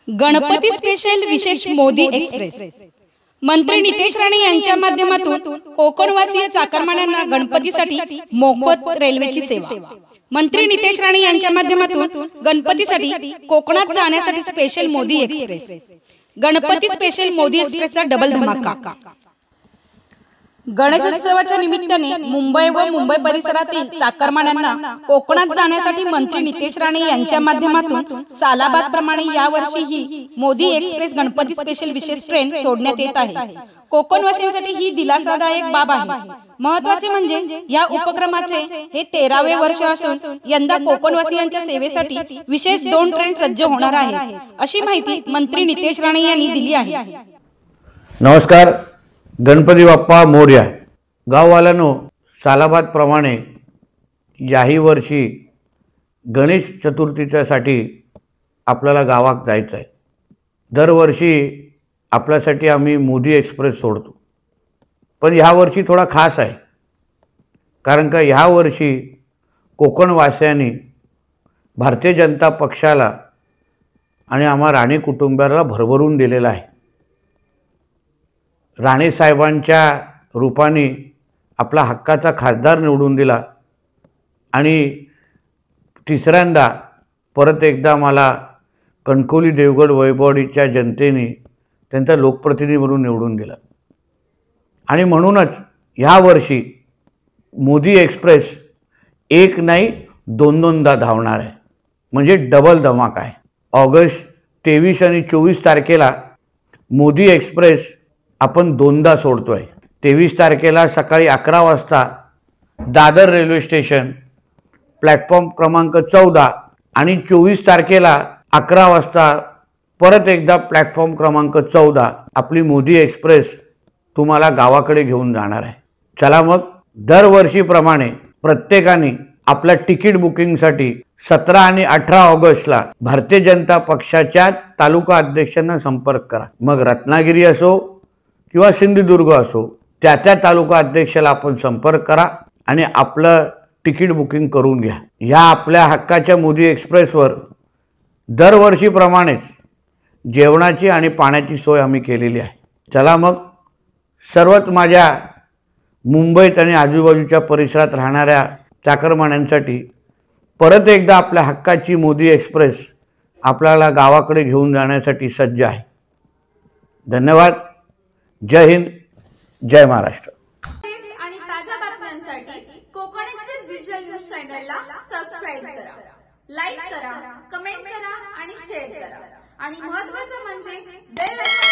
Ganpati special विशेष Modi express. मंत्री नितेश राणे यांच्या माध्यमातून कोकणवासीय चाकरमान्यांना गणपतीसाठी मोफत रेल्वेची सेवा। मंत्री नितेश राणे यांच्या माध्यमातून गणपतीसाठी कोकणात जाण्यासाठी special Modi express. Ganpati special Modi एक्सप्रेसचा डबल धमाका। गणेशोत्सवाच्या निमित्ताने मुंबई व मुंबई परिसरातील चाकरमान्यांना कोकणात जाण्यासाठी मंत्री नितेश राणे यांच्या माध्यमातून सालाबाद प्रमाणे यावर्षी ही मोदी एक्सप्रेस गणपती स्पेशल विशेष ट्रेन सोडण्यात येत आहे। कोकणवासियांसाठी ही दिलासादायक बाब आहे। महत्त्वाचे म्हणजे या उपक्रमाचे हे 13वे वर्ष असून यंदा कोकणवासियांच्या सेवेसाठी विशेष 2 ट्रेन सज्ज होणार आहेत, अशी माहिती मंत्री नितेश राणे यांनी दिली आहे। नमस्कार, गणपती बाप्पा मोरया। गाववाल्यांनो, सालाबाद प्रमाणे याही वर्षी गणेश चतुर्थीच्यासाठी आपल्याला गावात जायचं आहे। दरवर्षी आपल्यासाठी आम्ही मोदी एक्सप्रेस सोडतो, पण ह्या वर्षी थोडा खास आहे, कारण का ह्या वर्षी कोकणवासियांनी भारतीय जनता पक्षाला आणि आम्हा राणे कुटुंबाला भरभरून दिलेला आहे। राणे साहेबांच्या रूपाने आपला हक्काचा खासदार निवडून दिला आणि तिसऱ्यांदा परत एकदा मला कणकवली देवगड वैभववाडीच्या जनतेने त्यांचा लोकप्रतिनिधी म्हणून निवडून दिला। आणि म्हणूनच ह्या वर्षी मोदी एक्सप्रेस एक नाही 2-2दा धावणार आहे, म्हणजे डबल धमाका आहे। ऑगस्ट 23 आणि 24 तारखेला मोदी एक्सप्रेस आपण 2दा सोडतोय। 23 तारखेला सकाळी 11 वाजता दादर रेल्वे स्टेशन प्लॅटफॉर्म क्रमांक 14 आणि 24 तारखेला 11 वाजता परत एकदा प्लॅटफॉर्म क्रमांक 14 आपली मोदी एक्सप्रेस तुम्हाला गावाकडे घेऊन जाणार आहे। चला मग, दरवर्षीप्रमाणे प्रत्येकाने आपल्या तिकीट बुकिंगसाठी 17 आणि 18 ऑगस्टला भारतीय जनता पक्षाच्या तालुका अध्यक्षांना संपर्क करा। मग रत्नागिरी असो किंवा सिंधुदुर्ग असो, त्या तालुका अध्यक्षाला आपण संपर्क करा आणि आपलं तिकीट बुकिंग करून घ्या। ह्या आपल्या हक्काच्या मोदी एक्सप्रेसवर दरवर्षीप्रमाणेच जेवणाची आणि पाण्याची सोय आम्ही केलेली आहे। चला मग, सर्वच माझ्या मुंबईत आणि आजूबाजूच्या परिसरात राहणाऱ्या चाकरमान्यांसाठी परत एकदा आपल्या हक्काची मोदी एक्सप्रेस आपल्याला गावाकडे घेऊन जाण्यासाठी सज्ज आहे। धन्यवाद। जय हिंद, जय महाराष्ट्र। आणि ताज्या बातम्यांसाठी कोकण एक्सप्रेस डिजिटल न्यूज चॅनलला सबस्क्राइब करा, लाईक करा, कमेंट करा आणि शेअर करा, आणि महत्त्वाचं म्हणजे बेल आयकॉन